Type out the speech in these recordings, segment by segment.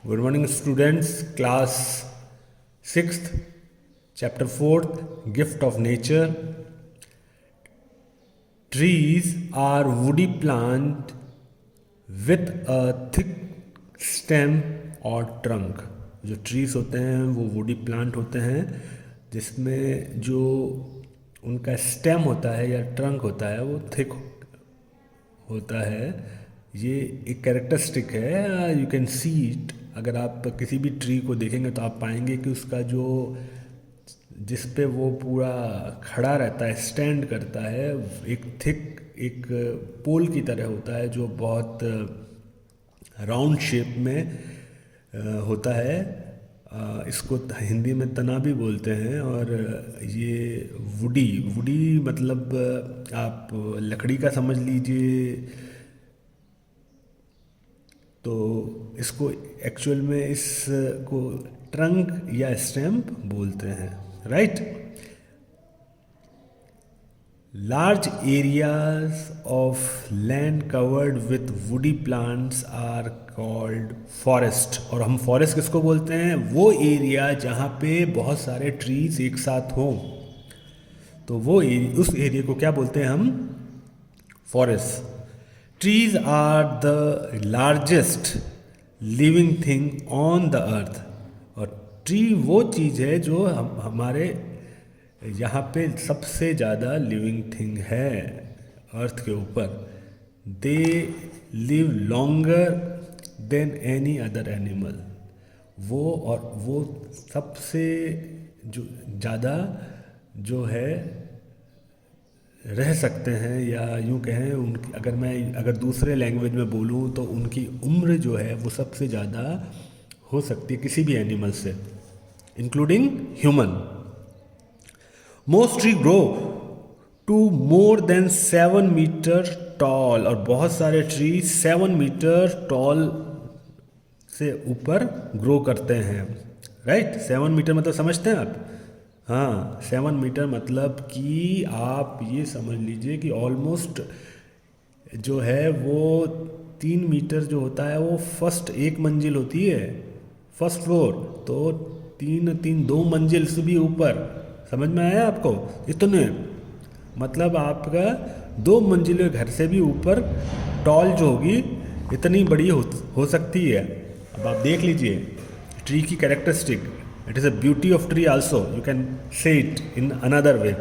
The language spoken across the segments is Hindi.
Good morning, students. Class 6th, Chapter 4th, Gift of Nature. Trees are woody plant with a thick stem or trunk. जो trees होते हैं वो woody plant होते हैं जिसमें जो उनका stem होता है या trunk होता है वो thick होता है। ये एक कैरेक्टरिस्टिक है, यू कैन सी इट। अगर आप किसी भी ट्री को देखेंगे तो आप पाएंगे कि उसका जो जिस पे वो पूरा खड़ा रहता है, स्टैंड करता है, एक थिक एक पोल की तरह होता है जो बहुत राउंड शेप में होता है। इसको हिंदी में तना भी बोलते हैं। और ये वुडी वुडी मतलब आप लकड़ी का समझ लीजिए। तो इसको एक्चुअल में इसको ट्रंक या स्टेम्प बोलते हैं, right. Large areas of land covered with woody plants are called forest. और हम फॉरेस्ट किसको बोलते हैं? वो एरिया जहाँ पे बहुत सारे ट्रीज एक साथ हों, तो वो उस एरिया को क्या बोलते हैं हम? Forest. Trees are the largest living thing on the earth। और ट्री वो चीज़ है जो हमारे यहाँ पे सबसे ज़्यादा लिविंग थिंग है अर्थ के ऊपर। They live longer than any other animal. वो सबसे जो ज़्यादा जो है रह सकते हैं, या यूँ कहें उनकी अगर दूसरे लैंग्वेज में बोलूँ तो उनकी उम्र जो है वो सबसे ज़्यादा हो सकती है किसी भी एनिमल से, including human. Most tree grow to more than 7 metre tall. और बहुत सारे ट्री 7 मीटर टॉल से ऊपर ग्रो करते हैं, राइट। 7 मीटर मतलब समझते हैं आप? हाँ, 7 मीटर मतलब कि आप ये समझ लीजिए कि ऑलमोस्ट जो है वो 3 मीटर जो होता है वो फर्स्ट एक मंजिल होती है, फर्स्ट फ्लोर। तो 2 मंजिल से भी ऊपर, समझ में आया आपको? इतने मतलब आपका 2 मंजिले घर से भी ऊपर टॉल जो होगी इतनी बड़ी हो सकती है। अब आप देख लीजिए ट्री की characteristic. It is a beauty of tree also. You can say it in another way.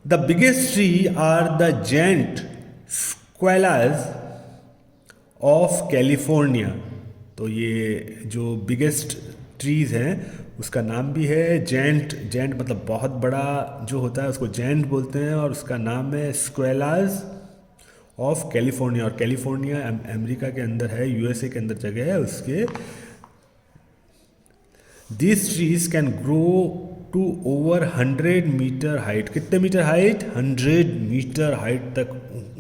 The biggest tree are the giant sequoias of California। तो ये जो बिगेस्ट ट्रीज हैं उसका नाम भी है जेंट। जेंट मतलब बहुत बड़ा जो होता है उसको जेंट बोलते हैं, और उसका नाम है स्क्वेलाज ऑफ कैलिफोर्निया। और कैलिफोर्निया अमेरिका के अंदर है, यूएसए के अंदर जगह है उसके। These trees can grow to over 100 metre height. कितने मीटर हाइट? 100 मीटर हाइट तक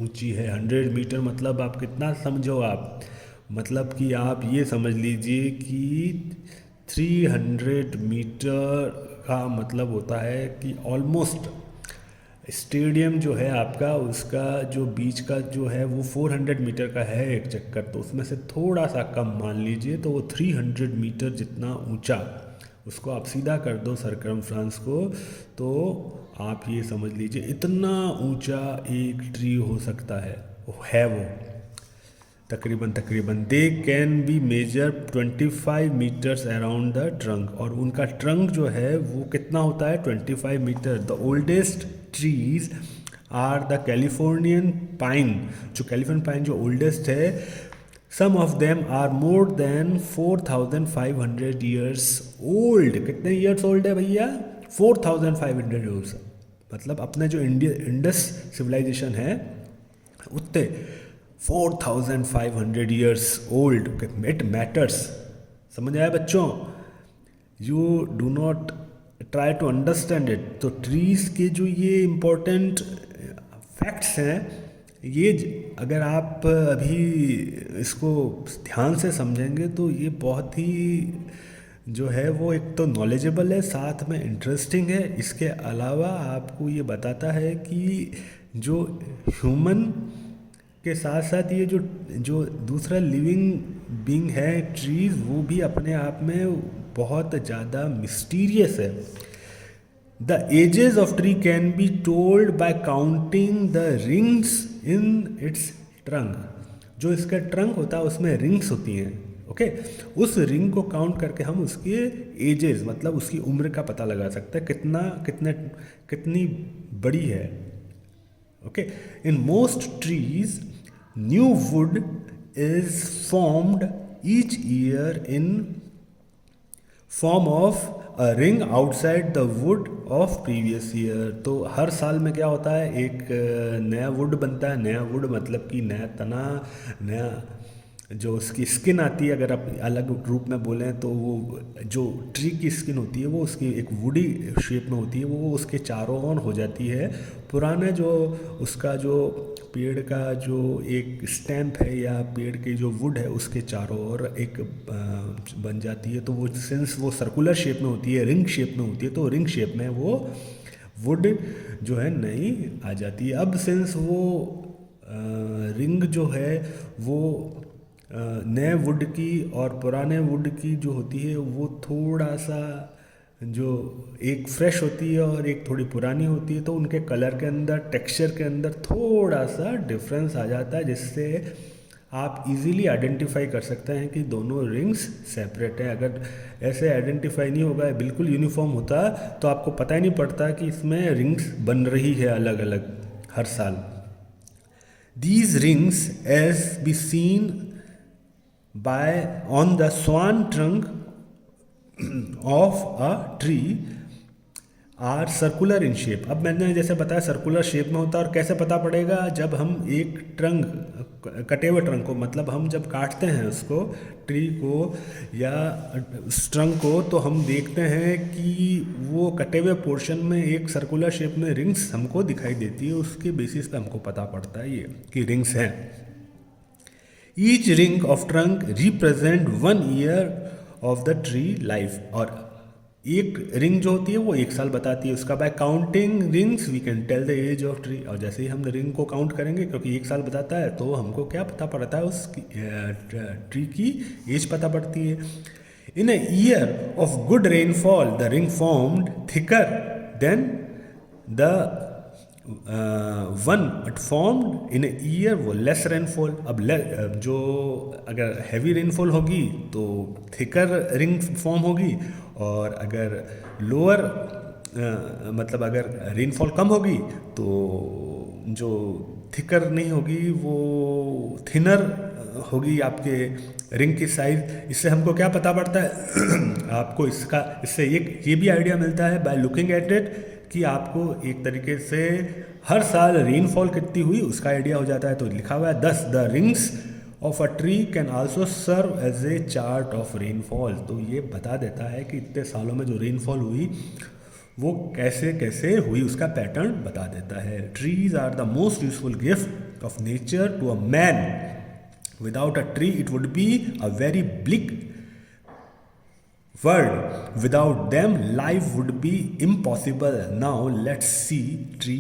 ऊंची है। 100 मीटर मतलब आप कितना समझो आप? मतलब कि आप ये समझ लीजिए कि 300 मीटर का मतलब होता है कि ऑलमोस्ट स्टेडियम जो है आपका, उसका जो बीच का जो है वो 400 मीटर का है एक चक्कर। तो उसमें से थोड़ा सा कम मान लीजिए तो वो 300 मीटर जितना ऊंचा, उसको आप सीधा कर दो सरकमफ्रेंस को, तो आप ये समझ लीजिए इतना ऊंचा एक ट्री हो सकता है। वो तकरीबन they can be measure 25 metres around the trunk. और उनका ट्रंक जो है वो कितना होता है? 25 metre. The oldest trees are the Californian pine. जो कैलिफोर्नियन पाइन जो ओल्डेस्ट है, some of them are more than 4500 years old. कितने ईयर्स ओल्ड है भैया? 4500 ईयर्स। मतलब अपने जो इंडस सिविलाइजेशन है उतने 4500 ईयर्स ओल्ड। It matters. समझ आया बच्चों? You do not try to understand it. तो ट्रीज के जो ये इम्पोर्टेंट फैक्ट्स हैं, ये अगर आप अभी इसको ध्यान से समझेंगे तो ये बहुत ही जो है वो एक तो नॉलेजेबल है, साथ में इंटरेस्टिंग है। इसके अलावा आपको ये बताता है कि जो ह्यूमन के साथ साथ ये जो जो दूसरा लिविंग बीइंग है ट्रीज, वो भी अपने आप में बहुत ज़्यादा मिस्टीरियस है। The ages of tree can be told by counting the rings in its trunk. जो इसका ट्रंक होता है उसमें रिंग्स होती हैं, ओके। उस रिंग को काउंट करके हम उसके एजेस मतलब उसकी उम्र का पता लगा सकते हैं, कितनी बड़ी है, okay. In most trees new would is formed each year in form of a ring outside the wood of previous year. तो हर साल में क्या होता है, एक नया वुड बनता है। नया वुड मतलब कि नया तना, नया जो उसकी स्किन आती है, अगर आप अलग रूप में बोलें तो वो जो ट्री की स्किन होती है वो उसकी एक वुडी शेप में होती है, वो उसके चारों ओर हो जाती है। पुराना जो उसका जो पेड़ का जो एक स्टैम्प है या पेड़ की जो वुड है उसके चारों ओर एक बन जाती है। तो वो सिंस वो सर्कुलर शेप में होती है, रिंग शेप में होती है, तो रिंग शेप में वो वुड जो है नई आ जाती है। अब सिंस वो रिंग जो है वो नए वुड की और पुराने वुड की जो होती है वो थोड़ा सा जो एक फ्रेश होती है और एक थोड़ी पुरानी होती है, तो उनके कलर के अंदर, टेक्सचर के अंदर थोड़ा सा डिफरेंस आ जाता है, जिससे आप इजीली आइडेंटिफाई कर सकते हैं कि दोनों रिंग्स सेपरेट हैं। अगर ऐसे आइडेंटिफाई नहीं होगा, बिल्कुल यूनिफॉर्म होता तो आपको पता ही नहीं पड़ता कि इसमें रिंग्स बन रही है अलग अलग हर साल। These rings, as be seen by on the swan trunk of a tree, are circular in shape. अब मैंने जैसे बताया सर्कुलर शेप में होता है, और कैसे पता पड़ेगा, जब हम एक ट्रंक, कटे हुए ट्रंक को, मतलब हम जब काटते हैं उसको, ट्री को या ट्रंक को, तो हम देखते हैं कि वो कटे हुए पोर्शन में एक सर्कुलर शेप में रिंग्स हमको दिखाई देती है। उसके बेसिस पे हमको पता पड़ता है ये कि रिंग्स हैं। Each ring of trunk represent 1 year of the tree life. और एक रिंग जो होती है वो 1 साल बताती है उसका। By counting rings we can tell the age of tree. और जैसे ही हम रिंग को काउंट करेंगे, क्योंकि 1 साल बताता है, तो हमको क्या पता पड़ता है, उसकी ट्री की एज पता पड़ती है। In a year of good rainfall the ring formed thicker than the one it formed in year वो लेस रेनफॉल। अब जो अगर हैवी रेनफॉल होगी तो थिकर रिंग फॉर्म होगी, और अगर लोअर मतलब अगर रेनफॉल कम होगी तो जो थिकर नहीं होगी वो थिनर होगी आपके रिंग की साइज। इससे हमको क्या पता पड़ता है आपको इससे ये भी आइडिया मिलता है बाय लुकिंग एट इट, कि आपको एक तरीके से हर साल रेनफॉल कितनी हुई उसका आइडिया हो जाता है। तो लिखा हुआ है 10 the rings of a tree can also serve as a chart of rainfall. तो ये बता देता है कि इतने सालों में जो रेनफॉल हुई वो कैसे कैसे हुई, उसका पैटर्न बता देता है। Trees are the most useful gift of nature to a man. Without a tree it would be a very bleak world. Without them life would be impossible. Now let's see tree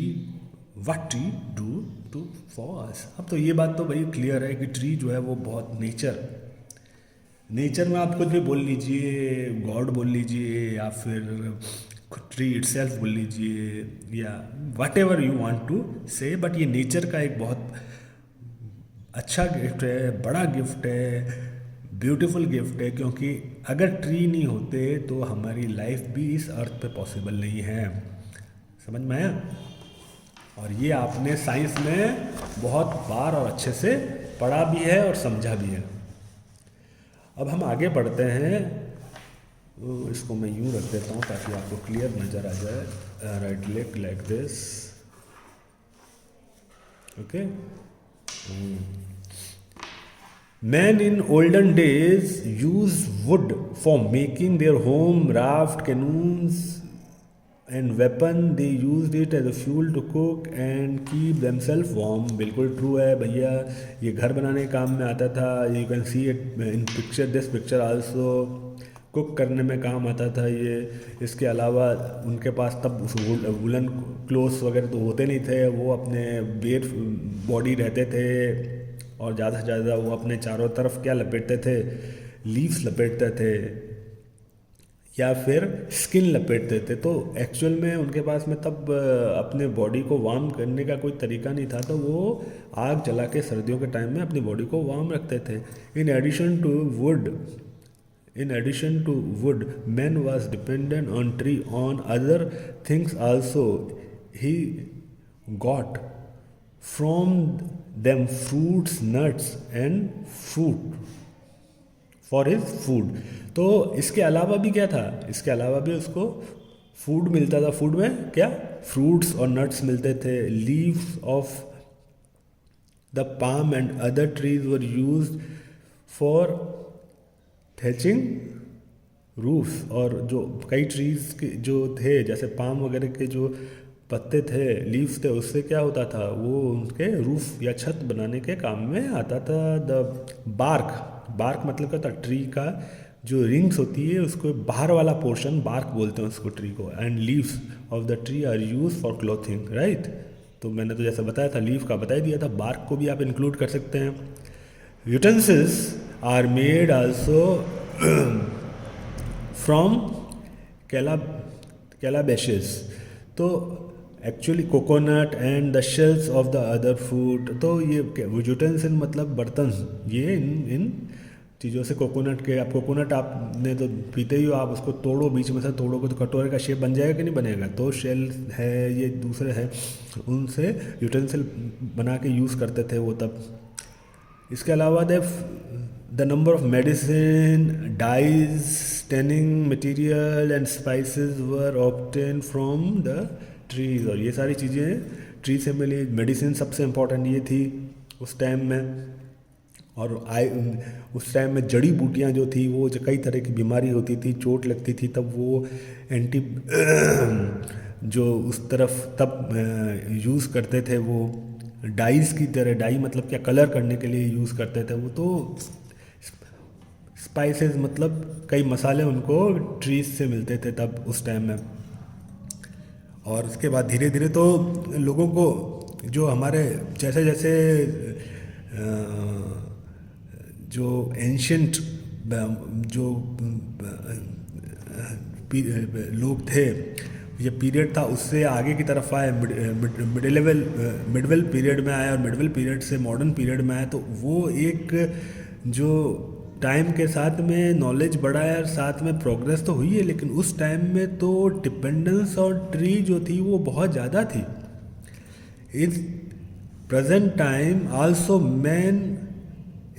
what tree do to for us. अब तो ये बात तो भाई क्लियर है कि ट्री जो है वो बहुत नेचर में आप कुछ भी बोल लीजिए, गॉड बोल लीजिए या फिर ट्री इटसेल्फ बोल लीजिए या whatever you want to say, but ये नेचर का एक बहुत अच्छा गिफ्ट है, बड़ा गिफ्ट है, ब्यूटीफुल गिफ्ट है। क्योंकि अगर ट्री नहीं होते तो हमारी लाइफ भी इस अर्थ पे पॉसिबल नहीं है। समझ में आया? और ये आपने साइंस में बहुत बार और अच्छे से पढ़ा भी है और समझा भी है। अब हम आगे बढ़ते हैं, तो इसको मैं यूँ रख देता हूँ ताकि आपको क्लियर नज़र आ जाए। Right leg like this, okay. Men in olden days used wood for making their home, raft, canoes and weapon. They used it as a fuel to cook and keep themselves warm. बिल्कुल ट्रू है भैया, ये घर बनाने के काम में आता था। You can see it in picture, this picture also. Cook करने में काम आता था ये। इसके अलावा उनके पास तब वुलन क्लोथ्स वगैरह तो होते नहीं थे, वो अपने बेयर बॉडी रहते थे और ज़्यादा से ज़्यादा वो अपने चारों तरफ क्या लपेटते थे, लीव्स लपेटते थे या फिर स्किन लपेटते थे। तो एक्चुअल में उनके पास में तब अपने बॉडी को वार्म करने का कोई तरीका नहीं था, तो वो आग जला के सर्दियों के टाइम में अपनी बॉडी को वार्म रखते थे। In addition to wood In addition to wood, man was dependent on tree. On other things also, he got from them fruits, nuts and fruit for his food. तो इसके अलावा भी क्या था, इसके अलावा भी उसको फूड मिलता था। फूड में क्या, फ्रूट्स और नट्स मिलते थे। Leaves of the palm and other trees were used for thatching roofs. और जो कई ट्रीज के जो थे, जैसे पाम वगैरह के जो पत्ते थे, लीव्स थे, उससे क्या होता था, वो उनके रूफ या छत बनाने के काम में आता था। द बार्क मतलब क्या था, ट्री का जो रिंग्स होती है उसको बाहर वाला पोर्शन बार्क बोलते हैं उसको, ट्री को। And leaves of the tree are use for clothing, right. तो मैंने तो जैसा बताया था, लीव का बता ही दिया था, बार्क को भी आप इंक्लूड कर सकते हैं। Utensils are made also from calabashes। तो actually coconut and the shells of the other fruit. तो ये यूटेंसिल मतलब बर्तन, ये इन चीज़ों से कोकोनट के, आप कोकोनट आपने तो पीते ही हो, आप उसको तोड़ो, बीच में से तोड़ोगे तो कटोरे का शेप बन जाएगा कि नहीं बनेगा। तो शेल है, ये दूसरे है, उनसे यूटेंसिल बना के यूज़ करते थे वो तब। इसके अलावा the number of medicine, dyes, tanning material and spices were obtained from the trees। और ये सारी चीज़ें ट्री से मिली। मेडिसिन सबसे इम्पोर्टेंट ये थी उस टाइम में। और उस टाइम में जड़ी बूटियाँ जो थी, वो जो कई तरह की बीमारी होती थी, चोट लगती थी, तब वो एंटी जो उस तरफ तब यूज़ करते थे, वो डाइज की तरह, डाई मतलब क्या, कलर करने के लिए यूज़ करते थे वो। तो स्पाइसेस मतलब कई मसाले उनको ट्रीज से मिलते थे तब उस टाइम में। और उसके बाद धीरे धीरे तो लोगों को जो हमारे जैसे जैसे जो एंशंट जो लोग थे, ये पीरियड था, उससे आगे की तरफ आए, मिडवेल पीरियड में आया, और मिडवेल पीरियड से मॉडर्न पीरियड में आया। तो वो एक जो टाइम के साथ में नॉलेज बढ़ा है और साथ में प्रोग्रेस तो हुई है, लेकिन उस टाइम में तो डिपेंडेंस और ट्री जो थी वो बहुत ज़्यादा थी। इस present time also man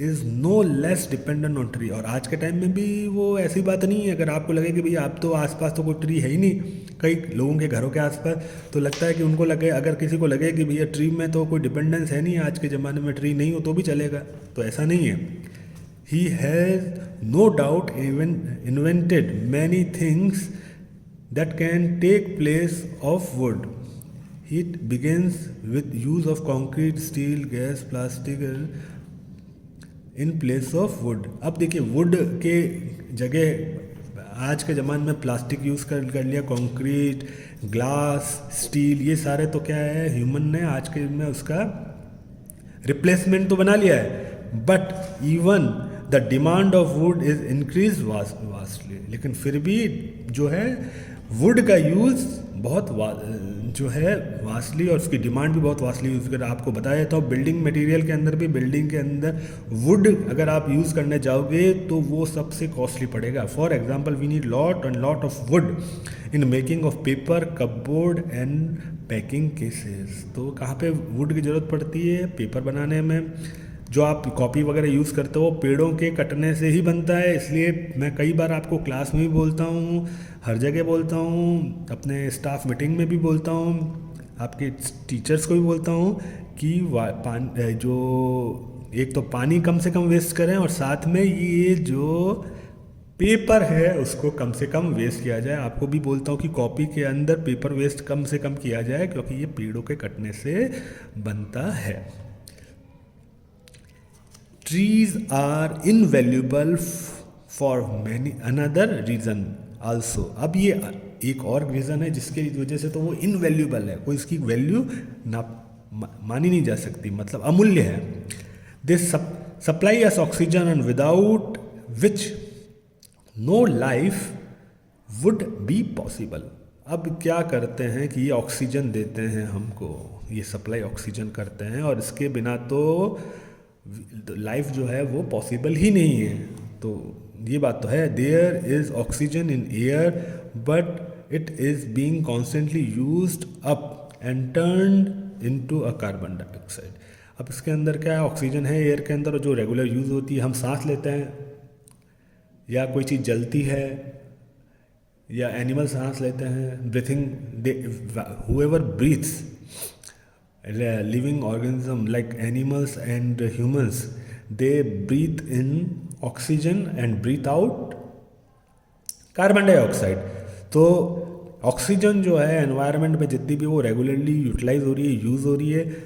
is no less dependent on tree. और आज के टाइम में भी वो ऐसी बात नहीं है। अगर आपको लगे कि भैया आप तो आसपास तो कोई ट्री है ही नहीं, कई लोगों के घरों के आसपास, तो लगता है कि उनको लगे, अगर किसी को लगे कि भैया ट्री में तो कोई डिपेंडेंस है नहीं, आज के ज़माने में ट्री नहीं हो तो भी चलेगा, तो ऐसा नहीं है। He has no doubt even invented many things that can take place of wood. It begins with use of concrete, steel, gas, plastic in place of wood। अब देखिए, वुड के जगह आज के ज़माने में प्लास्टिक यूज़ कर लिया, कंक्रीट, ग्लास, स्टील, ये सारे तो क्या है, ह्यूमन ने आज के में उसका रिप्लेसमेंट तो बना लिया है। But even the demand of would is increase vastly. लेकिन फिर भी जो है वुड का यूज़ बहुत जो है वास्टली, और उसकी डिमांड भी बहुत वास्टली यूज़ कर। आपको बताया तो बिल्डिंग मटेरियल के अंदर भी, बिल्डिंग के अंदर वुड अगर आप यूज़ करने जाओगे तो वो सबसे कॉस्टली पड़ेगा। For example, we need lot and lot of wood in making of paper, cupboard and packing cases. तो कहाँ पे वुड की ज़रूरत पड़ती है? पेपर बनाने में। जो आप कॉपी वगैरह यूज़ करते हो पेड़ों के कटने से ही बनता है। इसलिए मैं कई बार आपको क्लास में भी बोलता हूँ, हर जगह बोलता हूँ, अपने स्टाफ मीटिंग में भी बोलता हूँ, आपके टीचर्स को भी बोलता हूँ कि जो एक तो पानी कम से कम वेस्ट करें, और साथ में ये जो पेपर है उसको कम से कम वेस्ट किया जाए। आपको भी बोलता हूँ कि कॉपी के अंदर पेपर वेस्ट कम से कम किया जाए, क्योंकि ये पेड़ों के कटने से बनता है। Trees are invaluable for many another reason also. अब ये एक और रीज़न है जिसके वजह से तो वो इनवैल्यूएबल है, कोई इसकी वैल्यू ना मानी नहीं जा सकती, मतलब अमूल्य है। This supply us oxygen and without which no life would be possible. अब क्या करते हैं कि ये ऑक्सीजन देते हैं हमको, ये सप्लाई ऑक्सीजन करते हैं, और इसके बिना तो लाइफ जो है वो पॉसिबल ही नहीं है। तो ये बात तो है, there is oxygen in air but it is being constantly used up and turned into a carbon dioxide. अब इसके अंदर क्या है, ऑक्सीजन है एयर के अंदर, जो रेगुलर यूज़ होती है, हम सांस लेते हैं या कोई चीज़ जलती है या एनिमल सांस लेते हैं, breathing, whoever breathes, living organism like animals and humans, they breathe in oxygen and breathe out carbon dioxide. तो ऑक्सीजन जो है एनवायरनमेंट में जितनी भी वो रेगुलरली यूटिलाइज हो रही है, यूज़ हो रही है,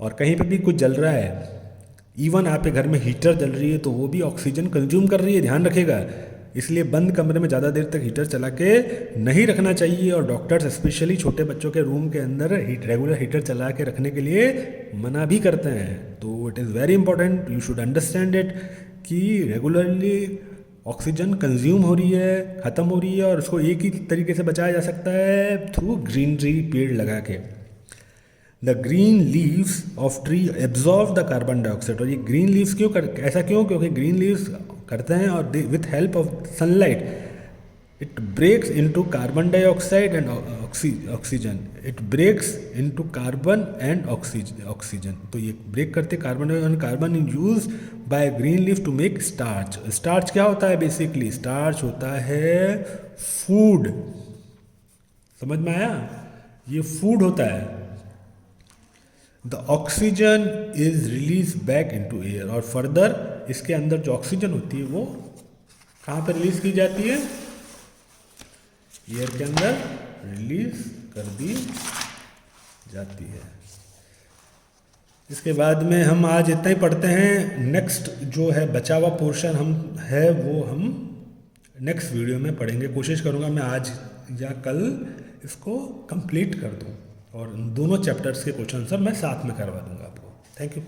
और कहीं पे भी कुछ जल रहा है, इवन आपके घर में हीटर जल रही है तो वो भी ऑक्सीजन कंज्यूम कर रही है, ध्यान रखिएगा। इसलिए बंद कमरे में ज़्यादा देर तक हीटर चला के नहीं रखना चाहिए, और डॉक्टर्स स्पेशली छोटे बच्चों के रूम के अंदर रेगुलर हीटर चला के रखने के लिए मना भी करते हैं। तो it is very important, you should understand it कि रेगुलरली ऑक्सीजन कंज्यूम हो रही है, ख़त्म हो रही है, और उसको एक ही तरीके से बचाया जा सकता है, थ्रू ग्रीनरी, पेड़ लगा के। The green leaves of tree absorb the carbon dioxide. और ये ग्रीन लीव्स क्यों ऐसा क्यों, क्योंकि ग्रीन लीव्स करते हैं और with help of sunlight it breaks into carbon dioxide and oxygen, it breaks into carbon and oxygen. तो ये ब्रेक करते carbon dioxide, carbon is use by green leaf to make starch. Starch क्या होता है बेसिकली, स्टार्च होता है फूड, समझ में आया, ये फूड होता है। The oxygen is release back into air, और फर्दर इसके अंदर जो ऑक्सीजन होती है वो कहाँ पर रिलीज की जाती है, एयर के अंदर रिलीज कर दी जाती है। इसके बाद में हम आज इतना ही पढ़ते हैं, नेक्स्ट जो है बचा हुआ पोर्शन वो हम नेक्स्ट वीडियो में पढ़ेंगे। कोशिश करूँगा मैं आज या कल इसको कंप्लीट कर दूँ, और दोनों चैप्टर्स के क्वेश्चन सब मैं साथ में करवा दूंगा आपको। Thank you.